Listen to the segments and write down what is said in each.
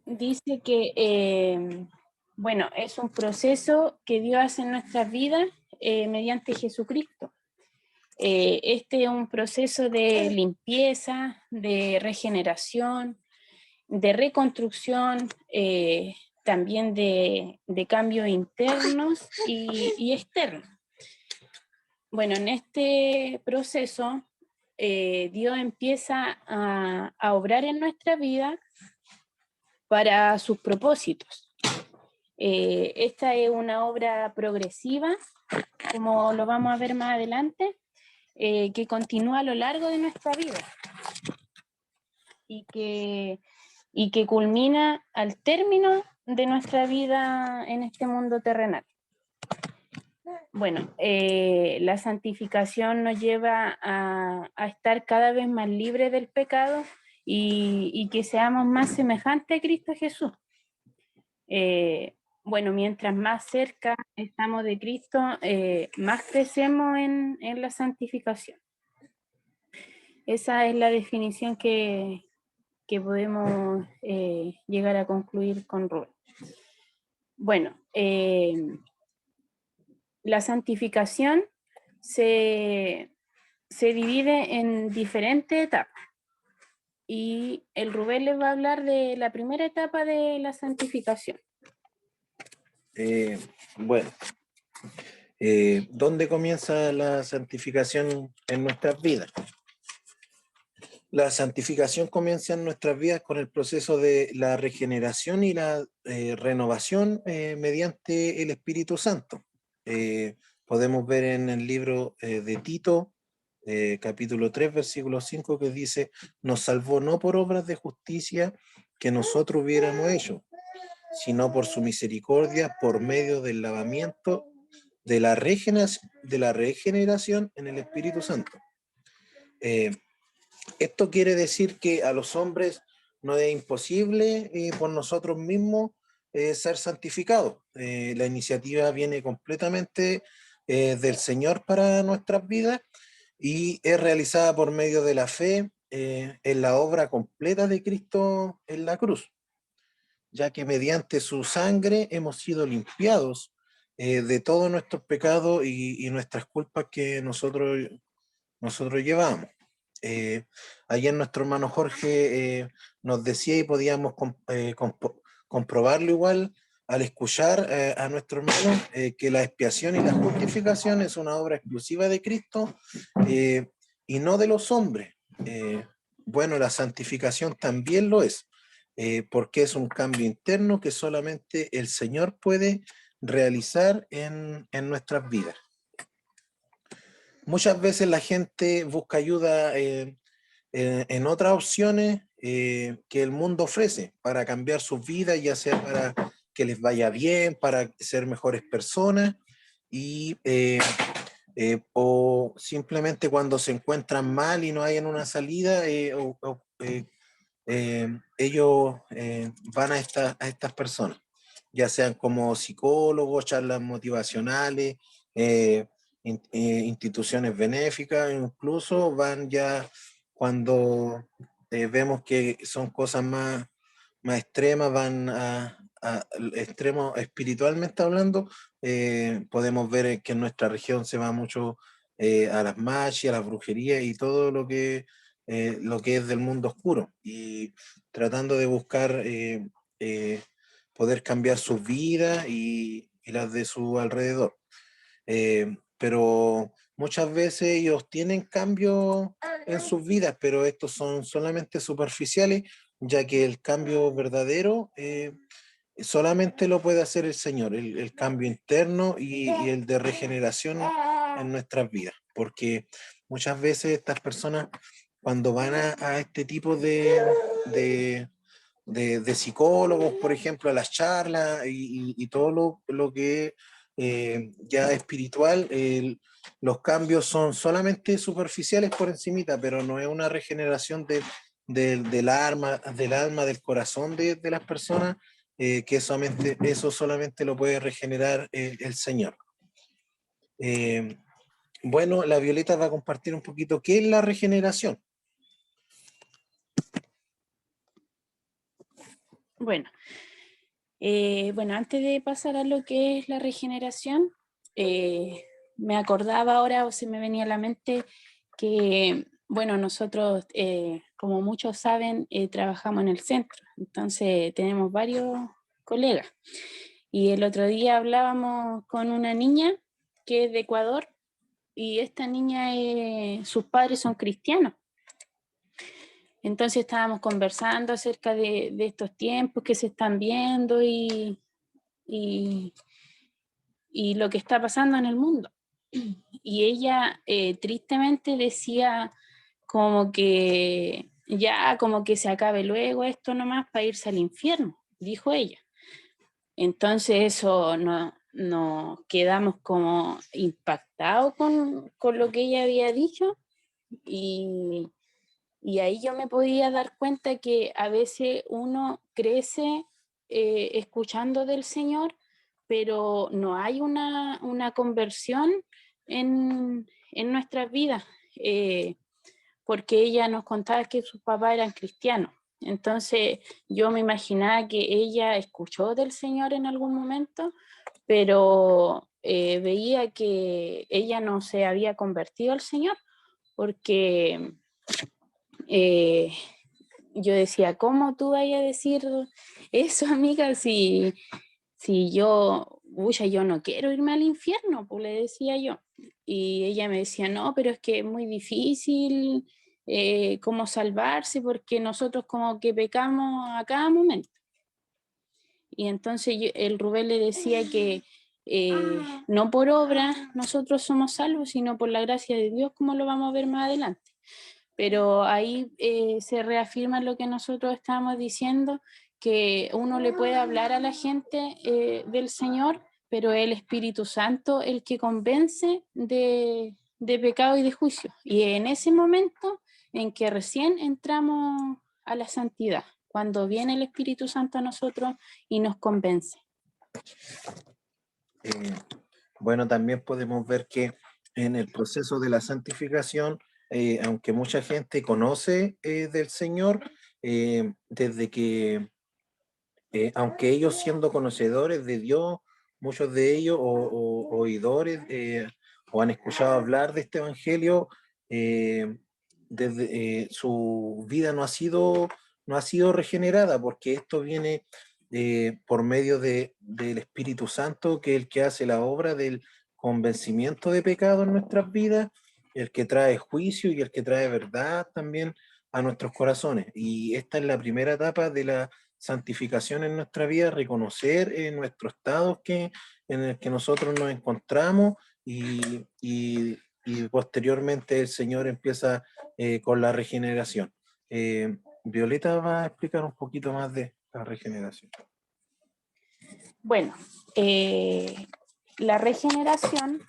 dice que, bueno, es un proceso que Dios hace en nuestras vidas mediante Jesucristo. Este es un proceso de limpieza, de regeneración, de reconstrucción, también de cambios internos y externos. Bueno, en este proceso Dios empieza a obrar en nuestra vida para sus propósitos. Esta es una obra progresiva, como lo vamos a ver más adelante, que continúa a lo largo de nuestra vida y que culmina al término de nuestra vida en este mundo terrenal. Bueno, la santificación nos lleva a estar cada vez más libres del pecado y que seamos más semejantes a Cristo Jesús. Bueno, mientras más cerca estamos de Cristo, más crecemos en la santificación. Esa es la definición que podemos llegar a concluir con Rubén. Bueno, la santificación se divide en diferentes etapas. Y el Rubén les va a hablar de la primera etapa de la santificación. Bueno, ¿dónde comienza la santificación en nuestras vidas? La santificación comienza en nuestras vidas con el proceso de la regeneración y la renovación mediante el Espíritu Santo. Podemos ver en el libro de Tito, capítulo 3, versículo 5, que dice: nos salvó no por obras de justicia que nosotros hubiéramos hecho, sino por su misericordia, por medio del lavamiento de la regeneración en el Espíritu Santo. Esto quiere decir que a los hombres no es imposible por nosotros mismos ser santificados. La iniciativa viene completamente del Señor para nuestras vidas y es realizada por medio de la fe en la obra completa de Cristo en la cruz, ya que mediante su sangre hemos sido limpiados de todos nuestros pecados y nuestras culpas que nosotros llevamos. Ayer nuestro hermano Jorge nos decía, y podíamos comprobarlo igual al escuchar a nuestro hermano, que la expiación y la justificación es una obra exclusiva de Cristo y no de los hombres. Bueno, la santificación también lo es, porque es un cambio interno que solamente el Señor puede realizar en nuestras vidas. Muchas veces la gente busca ayuda en otras opciones que el mundo ofrece para cambiar sus vidas, ya sea para que les vaya bien, para ser mejores personas, o simplemente cuando se encuentran mal y no hayan una salida, ellos van a estas personas, ya sean como psicólogos, charlas motivacionales, instituciones benéficas, incluso van ya cuando vemos que son cosas más extremas, van a extremos espiritualmente hablando. Podemos ver que en nuestra región se va mucho a las magias, a las brujerías y todo lo que es del mundo oscuro, y tratando de buscar poder cambiar sus vidas y las de su alrededor. Pero muchas veces ellos tienen cambios en sus vidas, pero estos son solamente superficiales, ya que el cambio verdadero solamente lo puede hacer el Señor, el cambio interno y el de regeneración en nuestras vidas, porque muchas veces estas personas, cuando van a este tipo de psicólogos, por ejemplo, a las charlas y todo lo que ya espiritual, los cambios son solamente superficiales por encimita, pero no es una regeneración del alma, del corazón de las personas, que eso solamente lo puede regenerar el Señor. Bueno, la Violeta va a compartir un poquito qué es la regeneración. Bueno, bueno, antes de pasar a lo que es la regeneración, me acordaba ahora, o se me venía a la mente, que, bueno, nosotros, como muchos saben, trabajamos en el centro, entonces tenemos varios colegas. Y el otro día hablábamos con una niña que es de Ecuador, y esta niña, sus padres son cristianos. Entonces estábamos conversando acerca de estos tiempos que se están viendo y, y lo que está pasando en el mundo. Y ella tristemente decía como que ya, como que se acabe luego esto nomás para irse al infierno, dijo ella. Entonces eso nos quedamos como impactados con lo que ella había dicho y, y ahí yo me podía dar cuenta que a veces uno crece escuchando del Señor, pero no hay una conversión en nuestras vidas, porque ella nos contaba que sus papás eran cristianos. Entonces yo me imaginaba que ella escuchó del Señor en algún momento, pero veía que ella no se había convertido al Señor, porque eh, yo decía, ¿cómo tú vayas a decir eso, amiga? Si yo no quiero irme al infierno, pues le decía yo. Y ella me decía, no, pero es que es muy difícil cómo salvarse porque nosotros como que pecamos a cada momento. Y entonces el Rubén le decía que no por obra nosotros somos salvos, sino por la gracia de Dios, como lo vamos a ver más adelante. Pero ahí se reafirma lo que nosotros estábamos diciendo, que uno le puede hablar a la gente del Señor, pero es el Espíritu Santo el que convence de pecado y de juicio. Y en ese momento en que recién entramos a la santidad, cuando viene el Espíritu Santo a nosotros y nos convence. Bueno, también podemos ver que en el proceso de la santificación, aunque mucha gente conoce del Señor, desde que, aunque ellos siendo conocedores de Dios, muchos de ellos o oidores o han escuchado hablar de este Evangelio, desde su vida no ha sido regenerada, porque esto viene por medio del Espíritu Santo, que es el que hace la obra del convencimiento de pecado en nuestras vidas, el que trae juicio y el que trae verdad también a nuestros corazones. Y esta es la primera etapa de la santificación en nuestra vida, reconocer nuestro estado en el que nosotros nos encontramos y posteriormente el Señor empieza con la regeneración. Violeta va a explicar un poquito más de la regeneración. Bueno, la regeneración,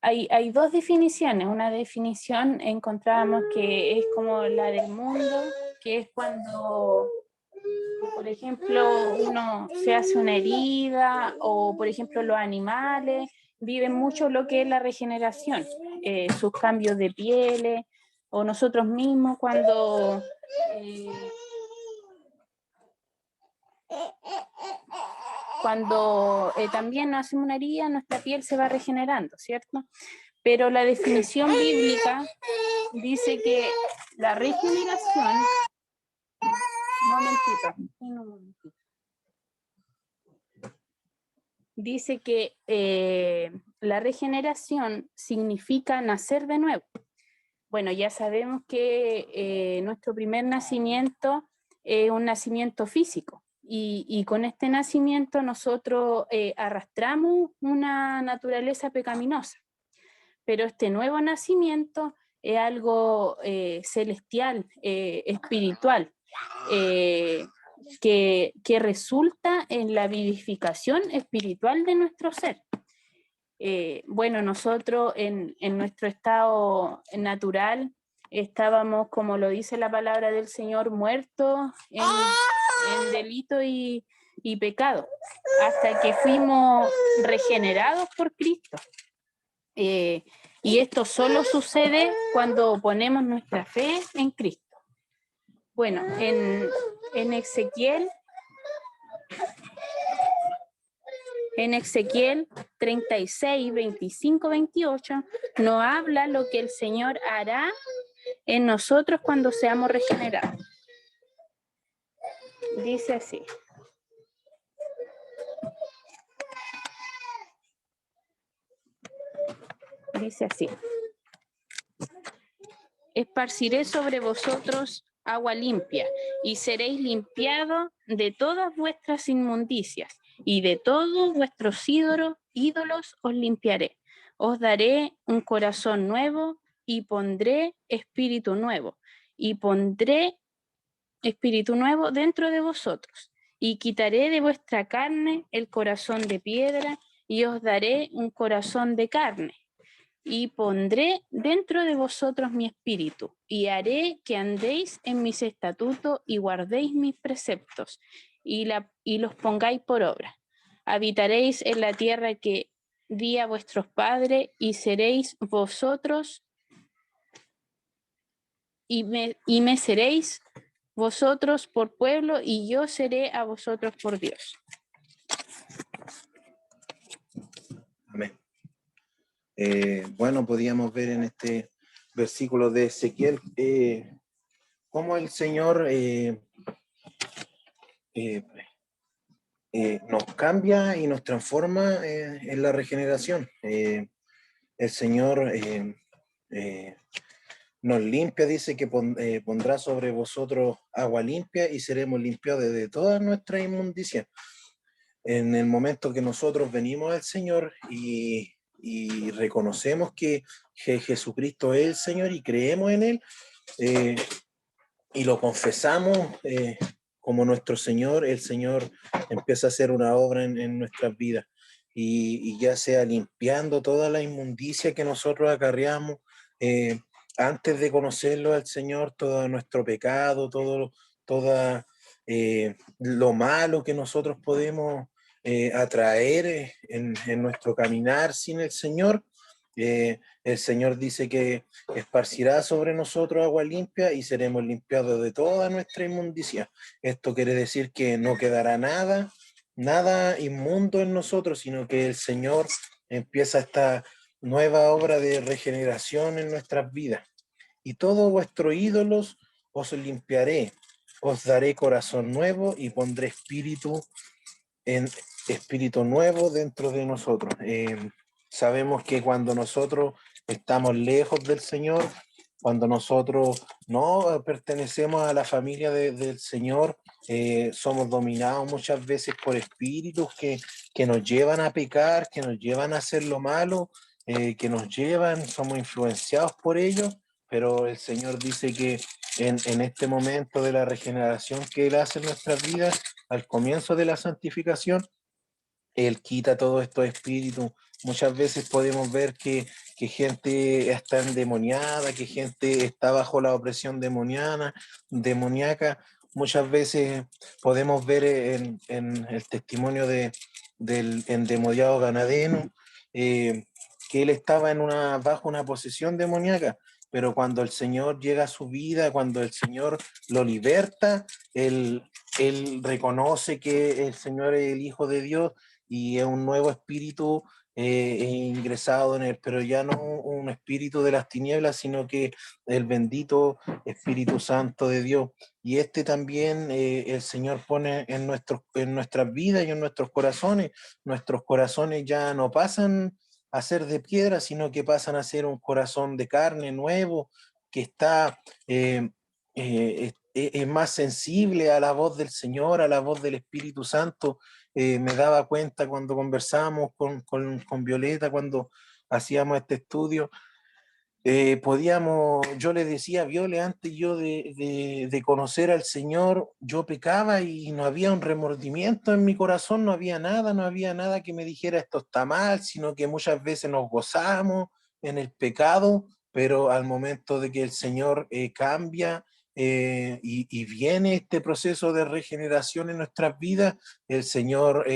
hay dos definiciones. Una definición encontrábamos que es como la del mundo, que es cuando, por ejemplo, uno se hace una herida o, por ejemplo, los animales viven mucho lo que es la regeneración, sus cambios de pieles, o nosotros mismos cuando también nos hacemos una herida, nuestra piel se va regenerando, ¿cierto? Pero la definición bíblica dice que la regeneración... Un momentito. Dice que la regeneración significa nacer de nuevo. Bueno, ya sabemos que nuestro primer nacimiento es un nacimiento físico y con este nacimiento nosotros arrastramos una naturaleza pecaminosa, pero este nuevo nacimiento es algo celestial, espiritual, que resulta en la vivificación espiritual de nuestro ser. Bueno, nosotros en nuestro estado natural estábamos, como lo dice la palabra del Señor, muertos en delito y pecado, hasta que fuimos regenerados por Cristo. Y esto solo sucede cuando ponemos nuestra fe en Cristo. Bueno, en Ezequiel 36, 25, 28, nos habla lo que el Señor hará en nosotros cuando seamos regenerados. Dice así. Dice así. Esparciré sobre vosotros agua limpia, y seréis limpiados de todas vuestras inmundicias, y de todos vuestros ídolos os limpiaré. Os daré un corazón nuevo, y pondré espíritu nuevo, dentro de vosotros, y quitaré de vuestra carne el corazón de piedra, y os daré un corazón de carne. Y pondré dentro de vosotros mi espíritu, y haré que andéis en mis estatutos y guardéis mis preceptos, y los pongáis por obra. Habitaréis en la tierra que di a vuestros padres, y seréis vosotros, y me seréis vosotros por pueblo, y yo seré a vosotros por Dios. Amén. Bueno, podíamos ver en este versículo de Ezequiel cómo el Señor nos cambia y nos transforma en la regeneración. El Señor nos limpia, dice que pondrá sobre vosotros agua limpia y seremos limpiados de toda nuestra inmundicia. En el momento que nosotros venimos al Señor y reconocemos que Jesucristo es el Señor y creemos en Él, y lo confesamos como nuestro Señor, el Señor empieza a hacer una obra en nuestras vidas, y ya sea limpiando toda la inmundicia que nosotros acarreamos antes de conocerlo al Señor, todo nuestro pecado, todo lo malo que nosotros podemos atraer en nuestro caminar sin el Señor. El Señor dice que esparcirá sobre nosotros agua limpia y seremos limpiados de toda nuestra inmundicia. Esto quiere decir que no quedará nada inmundo en nosotros, sino que el Señor empieza esta nueva obra de regeneración en nuestras vidas. Y todos vuestros ídolos os limpiaré, os daré corazón nuevo y pondré espíritu nuevo dentro de nosotros. Sabemos que cuando nosotros estamos lejos del Señor, cuando nosotros no pertenecemos a la familia del Señor, somos dominados muchas veces por espíritus que nos llevan a pecar, que nos llevan a hacer lo malo, somos influenciados por ellos, pero el Señor dice que en este momento de la regeneración que Él hace en nuestras vidas, al comienzo de la santificación, Él quita todos estos espíritus. Muchas veces podemos ver que gente está endemoniada, que gente está bajo la opresión demoníaca. Muchas veces podemos ver en el testimonio del endemoniado Ganadeno que él estaba bajo una posesión demoníaca, pero cuando el Señor llega a su vida, cuando el Señor lo liberta, él reconoce que el Señor es el Hijo de Dios y es un nuevo espíritu ingresado en él, pero ya no un espíritu de las tinieblas, sino que el bendito Espíritu Santo de Dios. Y este también el Señor pone en nuestras vidas y en nuestros corazones. Nuestros corazones ya no pasan a ser de piedra, sino que pasan a ser un corazón de carne nuevo, que está es más sensible a la voz del Señor, a la voz del Espíritu Santo. Me daba cuenta cuando conversábamos con Violeta, cuando hacíamos este estudio, yo le decía a Viole, antes yo de conocer al Señor, yo pecaba y no había un remordimiento en mi corazón, no había nada que me dijera esto está mal, sino que muchas veces nos gozamos en el pecado, pero al momento de que el Señor cambia y viene este proceso de regeneración en nuestras vidas, el Señor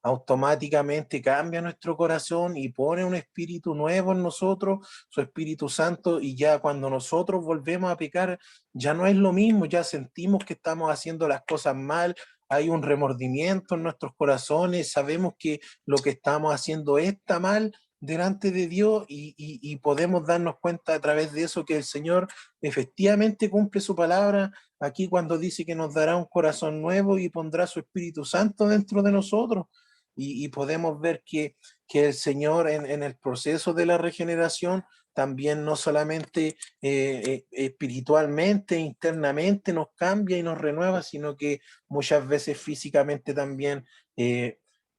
automáticamente cambia nuestro corazón y pone un espíritu nuevo en nosotros, su Espíritu Santo, y ya cuando nosotros volvemos a pecar, ya no es lo mismo, ya sentimos que estamos haciendo las cosas mal, hay un remordimiento en nuestros corazones, sabemos que lo que estamos haciendo está mal delante de Dios y podemos darnos cuenta a través de eso que el Señor efectivamente cumple su palabra aquí cuando dice que nos dará un corazón nuevo y pondrá su Espíritu Santo dentro de nosotros. Y podemos ver que el Señor en el proceso de la regeneración también no solamente espiritualmente, internamente nos cambia y nos renueva, sino que muchas veces físicamente también.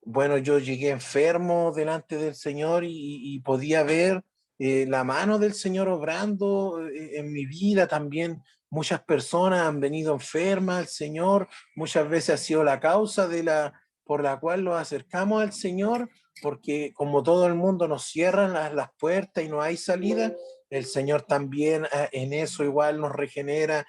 Bueno, yo llegué enfermo delante del Señor y podía ver la mano del Señor obrando en mi vida también. Muchas personas han venido enfermas al Señor, muchas veces ha sido la causa por la cual nos acercamos al Señor, porque como todo el mundo nos cierran las puertas y no hay salida, el Señor también en eso igual nos regenera,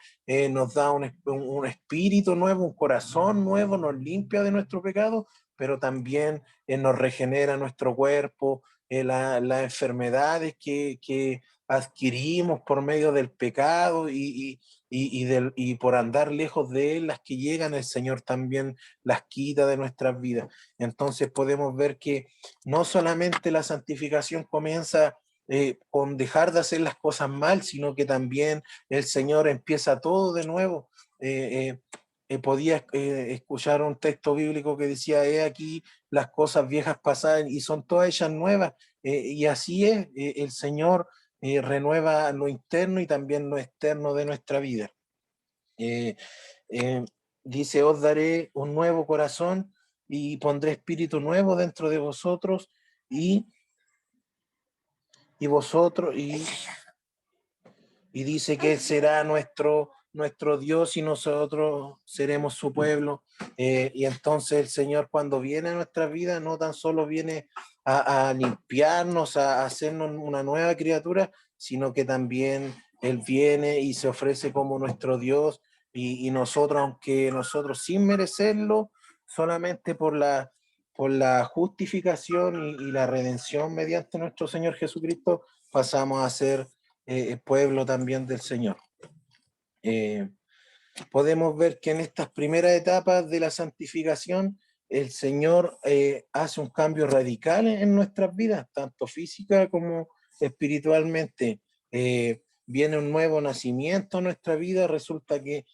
nos da un espíritu nuevo, un corazón nuevo, nos limpia de nuestro pecado, pero también nos regenera nuestro cuerpo, las enfermedades que adquirimos por medio del pecado y por andar lejos de Él, las que llegan, el Señor también las quita de nuestras vidas. Entonces podemos ver que no solamente la santificación comienza con dejar de hacer las cosas mal, sino que también el Señor empieza todo de nuevo. Podía escuchar un texto bíblico que decía, he aquí las cosas viejas pasadas y son todas ellas nuevas. Y así es, el Señor renueva lo interno y también lo externo de nuestra vida. Eh, eh, Dice, os daré un nuevo corazón y pondré espíritu nuevo dentro de vosotros y vosotros, y dice que Él será nuestro Dios y nosotros seremos su pueblo. Y entonces el Señor cuando viene a nuestras vidas no tan solo viene a limpiarnos, a hacernos una nueva criatura, sino que también Él viene y se ofrece como nuestro Dios y nosotros, aunque nosotros sin merecerlo, solamente por la justificación y la redención mediante nuestro Señor Jesucristo, pasamos a ser pueblo también del Señor. Podemos ver que en estas primeras etapas de la santificación, el Señor hace un cambio radical en nuestras vidas, tanto física como espiritualmente. Viene un nuevo nacimiento en nuestra vida, resulta que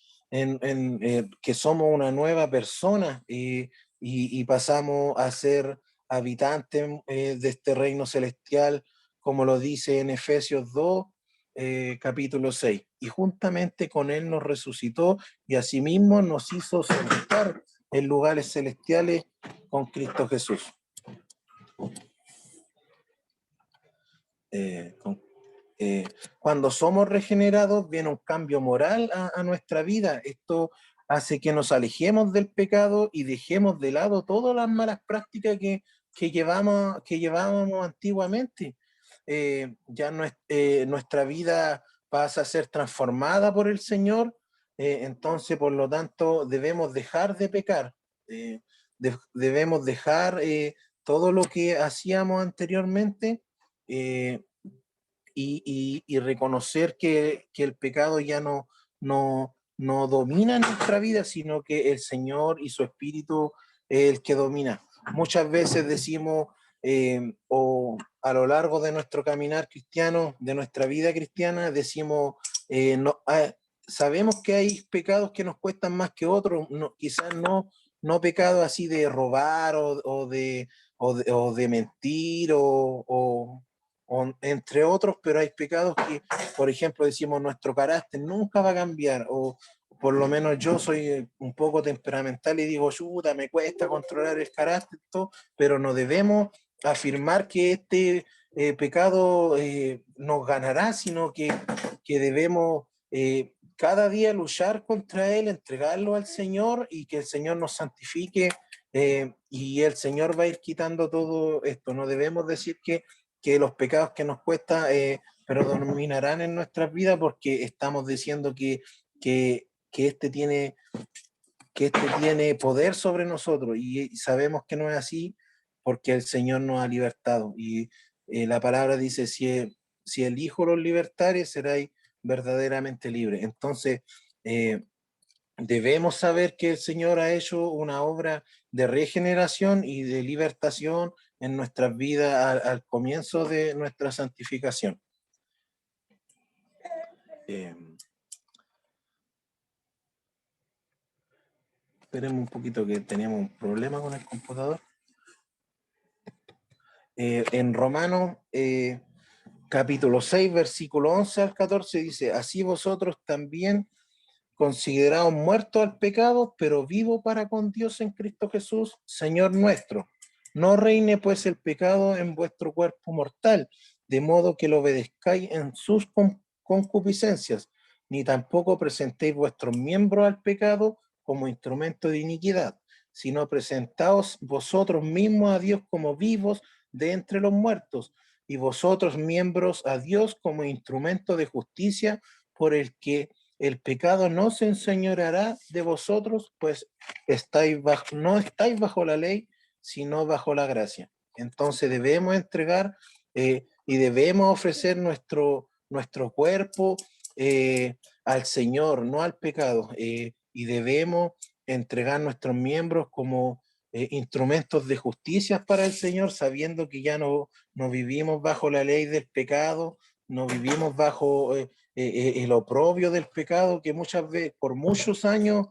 somos una nueva persona y pasamos a ser habitantes de este reino celestial, como lo dice en Efesios 2, capítulo 6. Y juntamente con Él nos resucitó y asimismo nos hizo sentar en lugares celestiales con Cristo Jesús. Cuando somos regenerados viene un cambio moral a nuestra vida. Esto hace que nos alejemos del pecado y dejemos de lado todas las malas prácticas que llevábamos antiguamente. Ya nuestra vida pasa a ser transformada por el Señor, entonces por lo tanto debemos dejar de pecar, debemos dejar todo lo que hacíamos anteriormente eh, y reconocer que el pecado ya no domina nuestra vida, sino que el Señor y su Espíritu es el que domina. Muchas veces decimos, o a lo largo de nuestro caminar cristiano, de nuestra vida cristiana, decimos, sabemos que hay pecados que nos cuestan más que otros, quizás no pecados así de robar o de mentir o entre otros, pero hay pecados que, por ejemplo, decimos nuestro carácter nunca va a cambiar, o por lo menos yo soy un poco temperamental y digo, chuta, me cuesta controlar el carácter, todo, pero no debemos afirmar que este pecado nos ganará, sino que debemos cada día luchar contra él, entregarlo al Señor y que el Señor nos santifique y el Señor va a ir quitando todo esto. No debemos decir que los pecados que nos cuesta predominarán en nuestras vidas porque estamos diciendo que este tiene que este tiene poder sobre nosotros, y sabemos que no es así porque el Señor nos ha libertado. Y la palabra dice, si el Hijo los libertare, seréis verdaderamente libres. Entonces, debemos saber que el Señor ha hecho una obra de regeneración y de libertación en nuestras vidas al comienzo de nuestra santificación. Esperemos un poquito, que tenemos un problema con el computador. En Romanos capítulo 6, versículo 11 al 14 dice, así vosotros también considerados muertos al pecado, pero vivos para con Dios en Cristo Jesús, Señor nuestro. No reine pues el pecado en vuestro cuerpo mortal, de modo que lo obedezcáis en sus concupiscencias, ni tampoco presentéis vuestros miembros al pecado como instrumento de iniquidad, sino presentaos vosotros mismos a Dios como vivos de entre los muertos, y vosotros miembros a Dios como instrumento de justicia, por el que el pecado no se enseñoreará de vosotros, pues no estáis bajo la ley, sino bajo la gracia. Entonces debemos entregar y debemos ofrecer nuestro cuerpo al Señor, no al pecado, y debemos entregar nuestros miembros como instrumentos de justicia para el Señor, sabiendo que ya no vivimos bajo la ley del pecado, no vivimos bajo el oprobio del pecado, que muchas veces, por muchos años,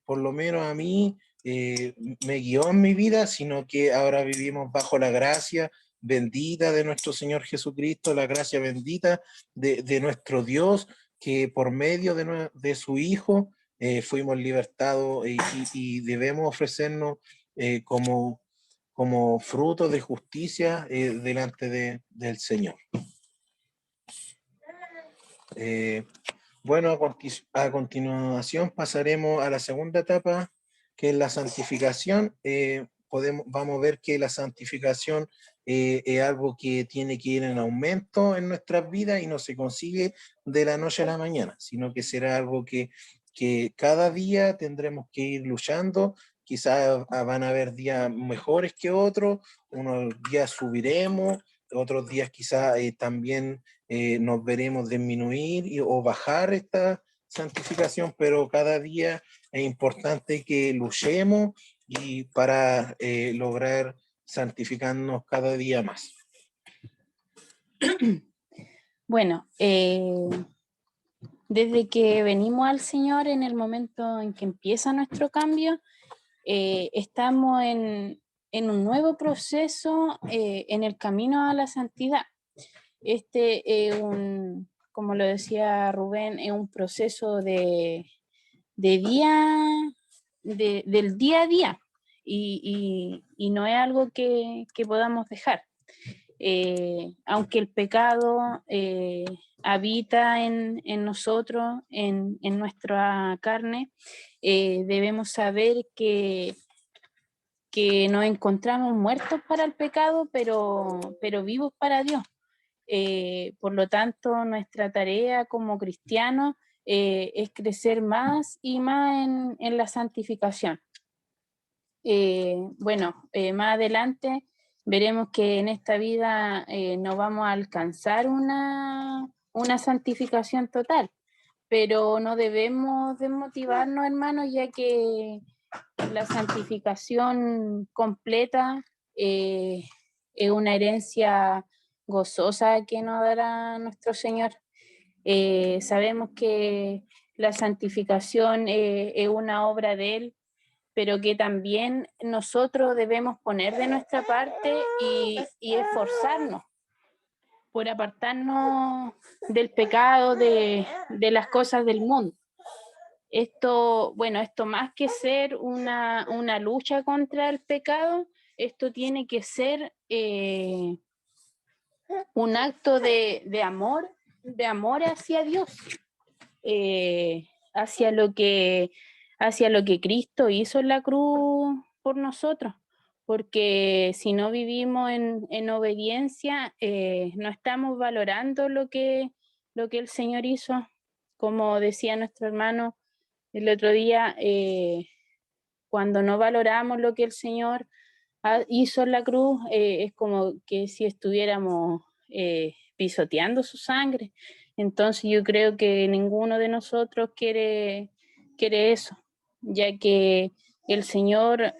por lo menos a mí, me guió en mi vida, sino que ahora vivimos bajo la gracia bendita de nuestro Señor Jesucristo, la gracia bendita de nuestro Dios, que por medio de su Hijo fuimos libertados, y debemos ofrecernos como fruto de justicia delante del Señor. Bueno, a continuación pasaremos a la segunda etapa, que es la santificación. Vamos a ver que la santificación es algo que tiene que ir en aumento en nuestras vidas y no se consigue de la noche a la mañana, sino que será algo que cada día tendremos que ir luchando. Quizás van a haber días mejores que otros, unos días subiremos, otros días quizás también nos veremos disminuir o bajar esta santificación, pero cada día es importante que luchemos y para lograr santificarnos cada día más. Bueno, desde que venimos al Señor, en el momento en que empieza nuestro cambio, estamos en un nuevo proceso en el camino a la santidad. Como lo decía Rubén, es un proceso del día a día, y no es algo que podamos dejar. Aunque el pecado habita en nosotros, en nuestra carne, debemos saber que nos encontramos muertos para el pecado, pero vivos para Dios. Por lo tanto, nuestra tarea como cristianos es crecer más y más en la santificación. Más adelante veremos que en esta vida no vamos a alcanzar una santificación total, pero no debemos desmotivarnos, hermanos, ya que la santificación completa es una herencia gozosa que nos dará nuestro Señor. Sabemos que la santificación es una obra de Él, pero que también nosotros debemos poner de nuestra parte y esforzarnos por apartarnos del pecado, de las cosas del mundo. Esto más que ser una lucha contra el pecado, esto tiene que ser un acto de amor hacia Dios, hacia lo que Cristo hizo en la cruz por nosotros, porque si no vivimos en obediencia, no estamos valorando lo que el Señor hizo. Como decía nuestro hermano, el otro día, cuando no valoramos lo que el Señor hizo en la cruz, es como que si estuviéramos pisoteando su sangre. Entonces yo creo que ninguno de nosotros quiere eso, ya que el Señor,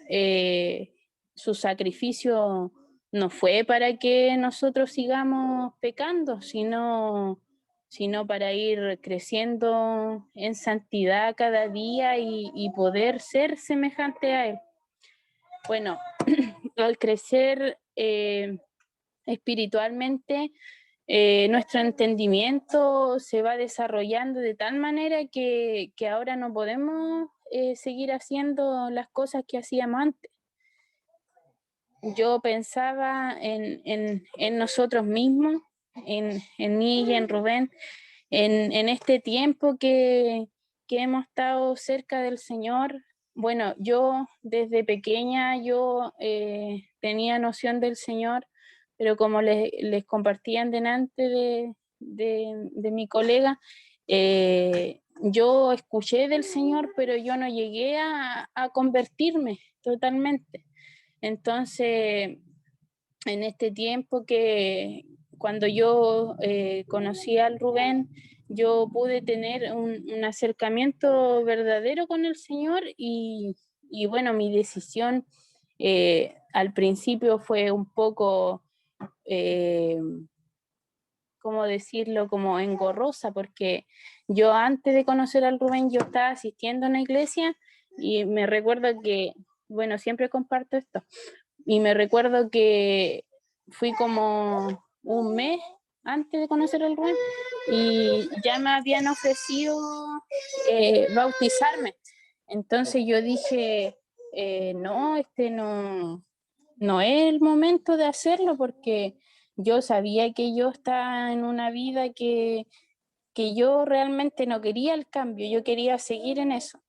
su sacrificio no fue para que nosotros sigamos pecando, sino para ir creciendo en santidad cada día y poder ser semejante a Él. Bueno, al crecer espiritualmente, nuestro entendimiento se va desarrollando de tal manera que ahora no podemos seguir haciendo las cosas que hacíamos antes. Yo pensaba en nosotros mismos, en mí y en Rubén, en este tiempo que hemos estado cerca del Señor. Bueno, yo desde pequeña yo tenía noción del Señor, pero como les compartían delante de mi colega, yo escuché del Señor, pero yo no llegué a convertirme totalmente. Entonces, en este tiempo que cuando yo conocí al Rubén, yo pude tener un acercamiento verdadero con el Señor y bueno, mi decisión al principio fue un poco, ¿cómo decirlo?, como engorrosa, porque yo antes de conocer al Rubén, yo estaba asistiendo a una iglesia y me recuerdo que, bueno, siempre comparto esto, y me recuerdo que fui como un mes antes de conocer al Rubén y ya me habían ofrecido bautizarme. Entonces yo dije, no, no es el momento de hacerlo porque yo sabía que yo estaba en una vida que yo realmente no quería el cambio, yo quería seguir en eso.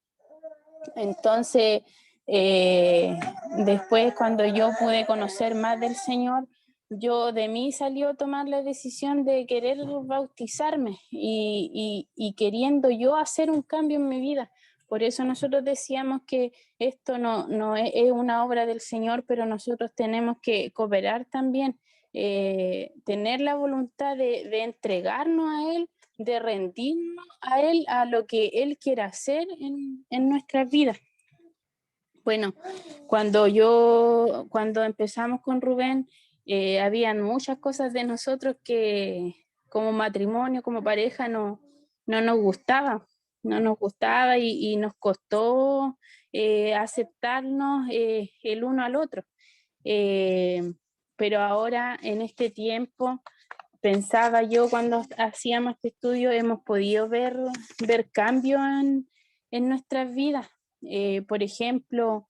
Entonces, después cuando yo pude conocer más del Señor, yo de mí salió tomar la decisión de querer bautizarme y queriendo yo hacer un cambio en mi vida. Por eso nosotros decíamos que esto no es una obra del Señor, pero nosotros tenemos que cooperar también, tener la voluntad de entregarnos a Él, de rendirnos a Él, a lo que Él quiera hacer en nuestras vidas. Bueno, cuando empezamos con Rubén, habían muchas cosas de nosotros que como matrimonio, como pareja, no nos gustaba, no nos gustaba y nos costó aceptarnos el uno al otro. Eh, pero ahora, en este tiempo, pensaba yo cuando hacíamos este estudio, hemos podido ver cambios en nuestras vidas. Por ejemplo,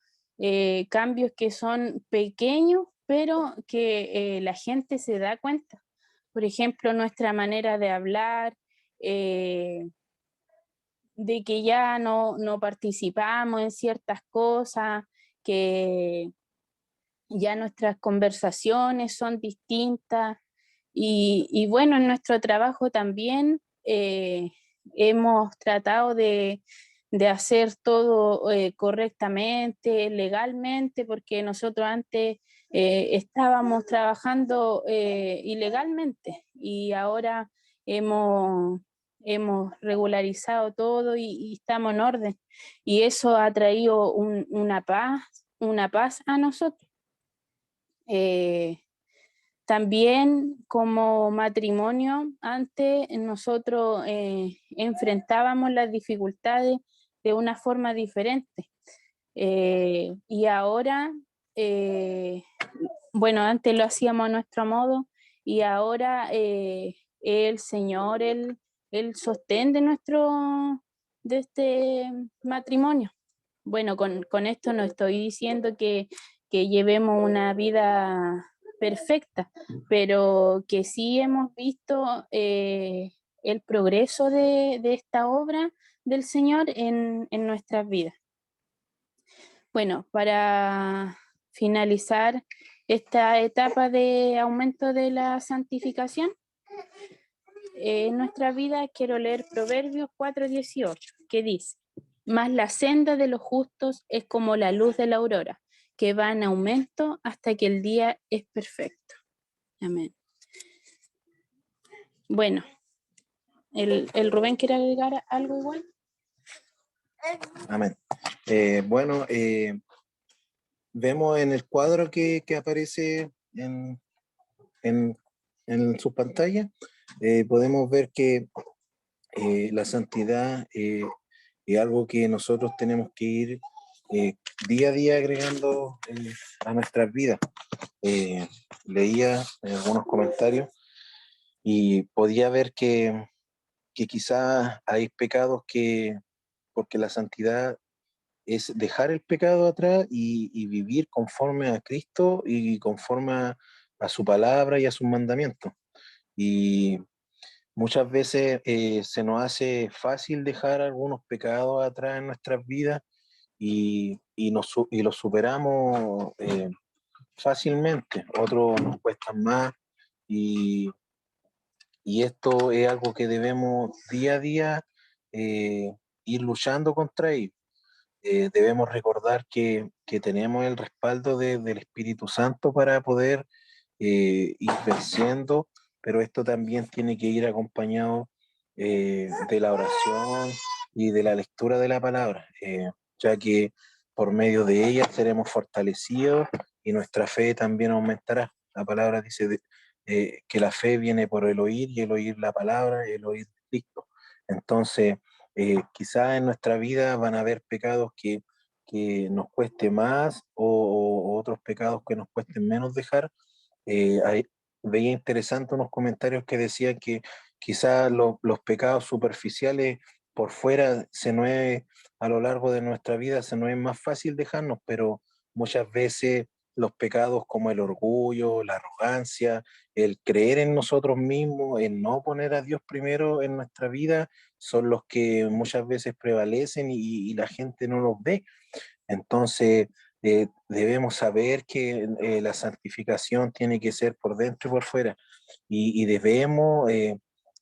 cambios que son pequeños, pero que la gente se da cuenta. Por ejemplo, nuestra manera de hablar, de que ya no participamos en ciertas cosas, que ya nuestras conversaciones son distintas y bueno, en nuestro trabajo también hemos tratado de hacer todo correctamente, legalmente, porque nosotros antes estábamos trabajando ilegalmente y ahora hemos regularizado todo y estamos en orden. Y eso ha traído una paz a nosotros. También como matrimonio, antes nosotros enfrentábamos las dificultades de una forma diferente. Y ahora, bueno, antes lo hacíamos a nuestro modo y ahora el Señor, el sostén de este matrimonio. Bueno, con esto no estoy diciendo que llevemos una vida perfecta, pero que sí hemos visto el progreso de esta obra del Señor en nuestras vidas. Bueno, para finalizar esta etapa de aumento de la santificación, en nuestra vida quiero leer Proverbios 4:18, que dice: Mas la senda de los justos es como la luz de la aurora, que va en aumento hasta que el día es perfecto. Amén. Bueno, ¿el Rubén quiere agregar algo igual? Amén. Bueno, vemos en el cuadro que aparece en, en su pantalla, podemos ver que la santidad es algo que nosotros tenemos que ir día a día agregando a nuestras vidas. Leía algunos comentarios y podía ver que quizás hay pecados porque la santidad es dejar el pecado atrás y vivir conforme a Cristo y conforme a su palabra y a sus mandamientos. Y muchas veces se nos hace fácil dejar algunos pecados atrás en nuestras vidas y los superamos fácilmente, otros nos cuestan más y, y esto es algo que debemos día a día ir luchando contra ello. Debemos recordar que tenemos el respaldo del Espíritu Santo para poder ir venciendo, pero esto también tiene que ir acompañado de la oración y de la lectura de la palabra, ya que por medio de ella seremos fortalecidos y nuestra fe también aumentará. La palabra dice que la fe viene por el oír y el oír la palabra y el oír Cristo. Entonces, quizás en nuestra vida van a haber pecados que nos cueste más o otros pecados que nos cuesten menos dejar. Veía interesante unos comentarios que decían que quizás los pecados superficiales por fuera a lo largo de nuestra vida se nos es más fácil dejarnos, pero muchas veces los pecados como el orgullo, la arrogancia, el creer en nosotros mismos, el no poner a Dios primero en nuestra vida, son los que muchas veces prevalecen y la gente no los ve. Entonces, debemos saber que la santificación tiene que ser por dentro y por fuera y debemos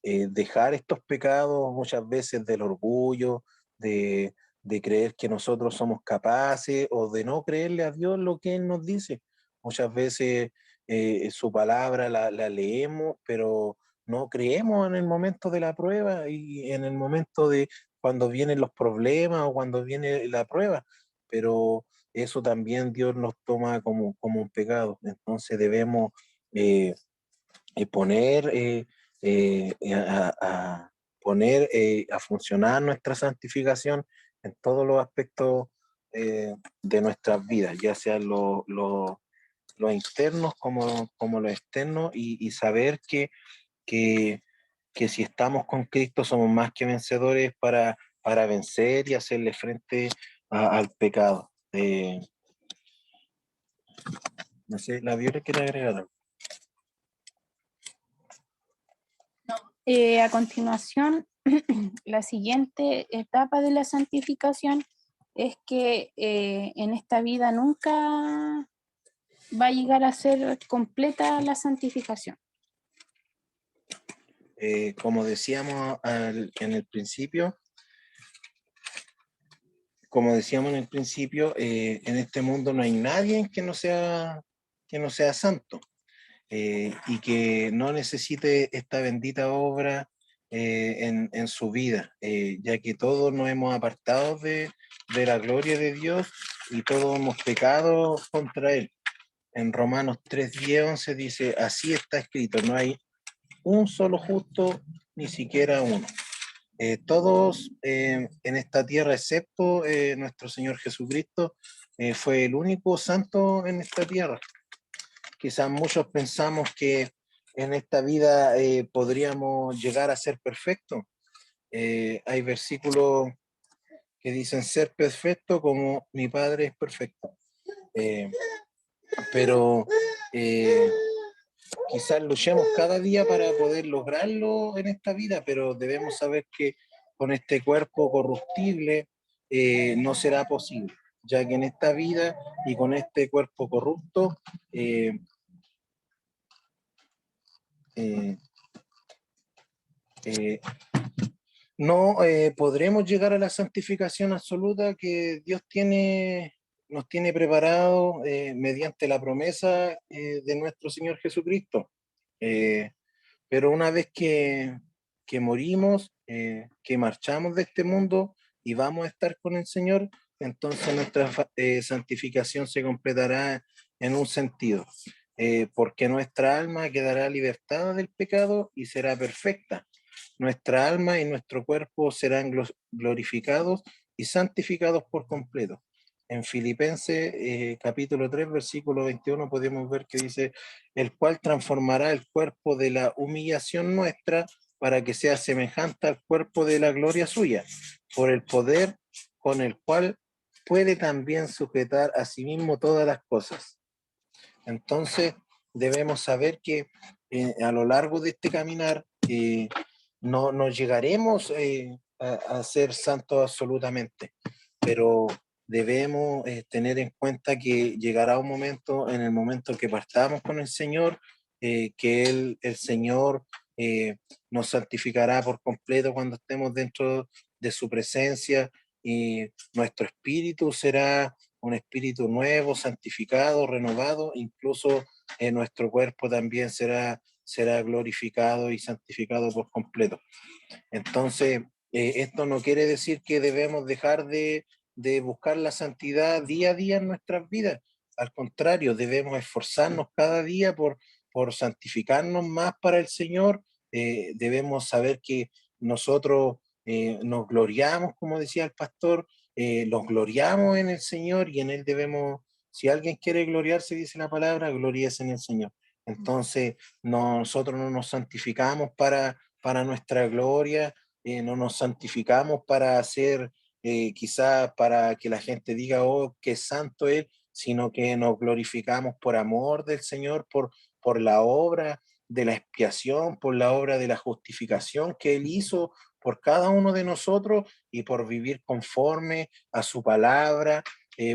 dejar estos pecados muchas veces del orgullo, de creer que nosotros somos capaces o de no creerle a Dios lo que Él nos dice. Muchas veces su palabra la leemos, pero no creemos en el momento de la prueba y en el momento de cuando vienen los problemas o cuando viene la prueba, pero eso también Dios nos toma como un pecado. Entonces debemos eh, poner, poner a funcionar nuestra santificación en todos los aspectos de nuestras vidas, ya sean los internos como los externos, y saber que, que si estamos con Cristo somos más que vencedores para vencer y hacerle frente al pecado. No sé, la Viola quiere agregar algo. A continuación, la siguiente etapa de la santificación es que en esta vida nunca va a llegar a ser completa la santificación. Como decíamos en el principio, en este mundo no hay nadie que no sea santo y que no necesite esta bendita obra en su vida, ya que todos nos hemos apartado de la gloria de Dios y todos hemos pecado contra Él. En Romanos 3, 10, 11 dice, así está escrito, no hay un solo justo, ni siquiera uno. Todos en esta tierra, excepto nuestro Señor Jesucristo, fue el único santo en esta tierra. Quizás muchos pensamos que en esta vida podríamos llegar a ser perfectos. Hay versículos que dicen ser perfecto como mi Padre es perfecto. Eh, pero quizás luchemos cada día para poder lograrlo en esta vida, pero debemos saber que con este cuerpo corruptible no será posible, ya que en esta vida y con este cuerpo corrupto eh, eh, No podremos llegar a la santificación absoluta que Dios nos tiene preparado mediante la promesa de nuestro Señor Jesucristo. Eh, pero una vez que morimos, que marchamos de este mundo y vamos a estar con el Señor, entonces nuestra santificación se completará en un sentido, porque nuestra alma quedará libertada del pecado y será perfecta. Nuestra alma y nuestro cuerpo serán glorificados y santificados por completo. En Filipenses capítulo 3, versículo 21 podemos ver que dice, el cual transformará el cuerpo de la humillación nuestra para que sea semejante al cuerpo de la gloria suya, por el poder con el cual puede también sujetar a sí mismo todas las cosas. Entonces, debemos saber que a lo largo de este caminar no llegaremos a ser santos absolutamente, pero debemos tener en cuenta que llegará un momento, en el momento que partamos con el Señor, que el Señor eh, nos santificará por completo cuando estemos dentro de su presencia y nuestro espíritu será un espíritu nuevo, santificado, renovado, incluso nuestro cuerpo también será glorificado y santificado por completo. Entonces, esto no quiere decir que debemos dejar de buscar la santidad día a día en nuestras vidas. Al contrario, debemos esforzarnos cada día por santificarnos más para el Señor. Debemos saber que nosotros nos gloriamos, como decía el pastor, nos gloriamos en el Señor y en Él debemos, si alguien quiere gloriarse, dice la palabra, gloríese en el Señor. Entonces, nosotros no nos santificamos para nuestra gloria, no nos santificamos para hacer, quizás para que la gente diga, oh, qué santo es, sino que nos glorificamos por amor del Señor, por la obra de la expiación, por la obra de la justificación que Él hizo por cada uno de nosotros y por vivir conforme a su palabra,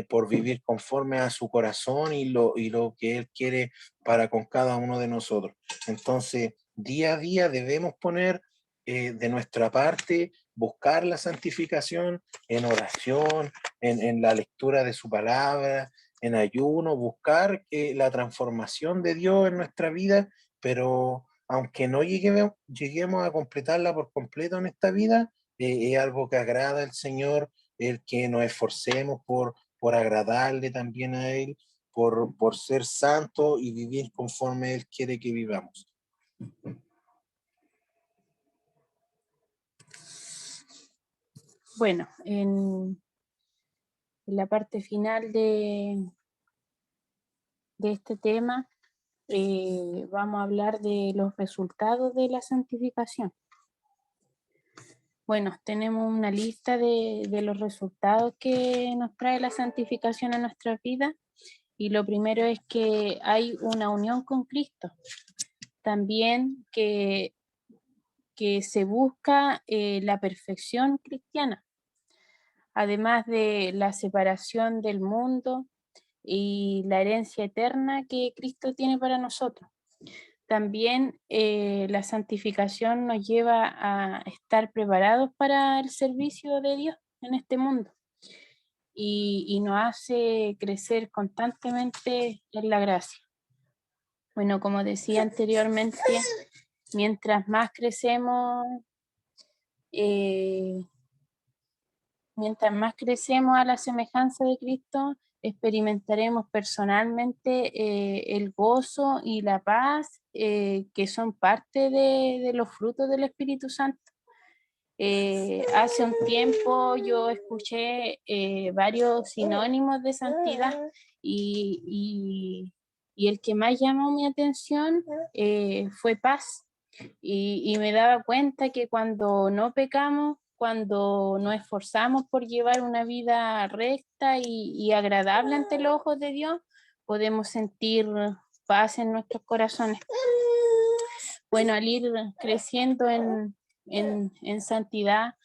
por vivir conforme a su corazón y lo que Él quiere para con cada uno de nosotros. Entonces, día a día debemos poner de nuestra parte, buscar la santificación en oración, en la lectura de su palabra, en ayuno, buscar la transformación de Dios en nuestra vida, pero aunque no lleguemos a completarla por completo en esta vida, es algo que agrada al Señor, el que nos esforcemos por agradarle también a Él, por ser santo y vivir conforme Él quiere que vivamos. Bueno, en la parte final de este tema vamos a hablar de los resultados de la santificación. Bueno, tenemos una lista de los resultados que nos trae la santificación a nuestra vida y lo primero es que hay una unión con Cristo. También que se busca la perfección cristiana, además de la separación del mundo y la herencia eterna que Cristo tiene para nosotros. También la santificación nos lleva a estar preparados para el servicio de Dios en este mundo y nos hace crecer constantemente en la gracia. Bueno, como decía anteriormente, mientras más crecemos, eh, mientras más crecemos a la semejanza de Cristo, experimentaremos personalmente el gozo y la paz que son parte de los frutos del Espíritu Santo. Hace un tiempo yo escuché varios sinónimos de santidad y el que más llamó mi atención fue paz. Y me daba cuenta que cuando no pecamos, cuando nos esforzamos por llevar una vida recta y agradable ante los ojos de Dios, podemos sentir paz en nuestros corazones. Bueno, al ir creciendo en santidad,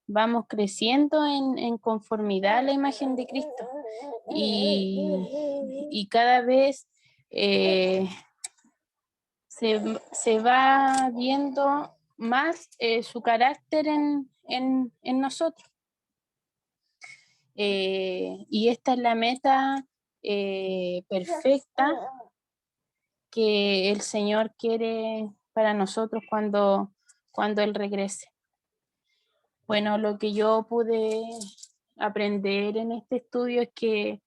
vamos creciendo en conformidad a la imagen de Cristo y cada vez se va viendo más su carácter en nosotros. Y esta es la meta perfecta que el Señor quiere para nosotros cuando Él regrese. Bueno, lo que yo pude aprender en este estudio es que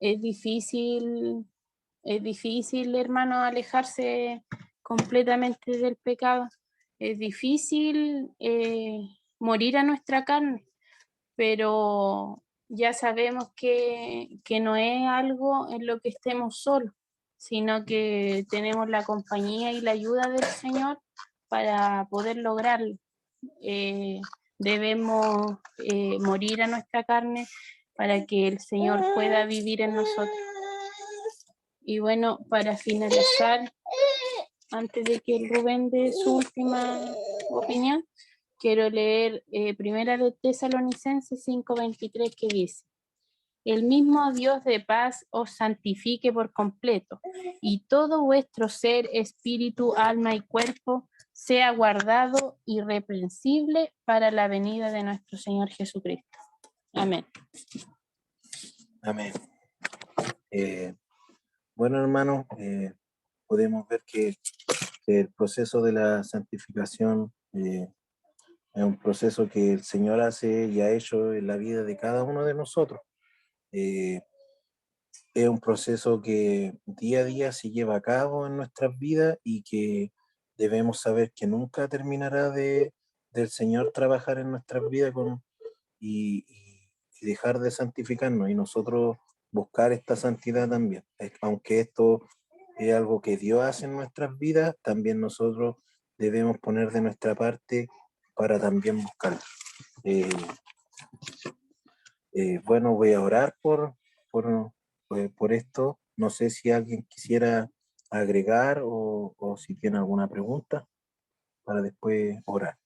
es difícil, hermano, alejarse completamente del pecado. Es difícil morir a nuestra carne, pero ya sabemos que no es algo en lo que estemos solos, sino que tenemos la compañía y la ayuda del Señor para poder lograrlo. Debemos morir a nuestra carne para que el Señor pueda vivir en nosotros. Y bueno, para finalizar, antes de que Rubén dé su última opinión, quiero leer Primera de Tesalonicenses 5:23 que dice: el mismo Dios de paz os santifique por completo, y todo vuestro ser, espíritu, alma y cuerpo sea guardado irreprensible para la venida de nuestro Señor Jesucristo. Amén. Amén. Bueno, hermanos, podemos ver que el proceso de la santificación es un proceso que el Señor hace y ha hecho en la vida de cada uno de nosotros. Es un proceso que día a día se lleva a cabo en nuestras vidas y que debemos saber que nunca terminará del Señor trabajar en nuestras vidas y dejar de santificarnos y nosotros buscar esta santidad también. Aunque esto es algo que Dios hace en nuestras vidas, también nosotros debemos poner de nuestra parte para también buscarlo. Bueno, voy a orar por esto. No sé si alguien quisiera agregar o si tiene alguna pregunta para después orar.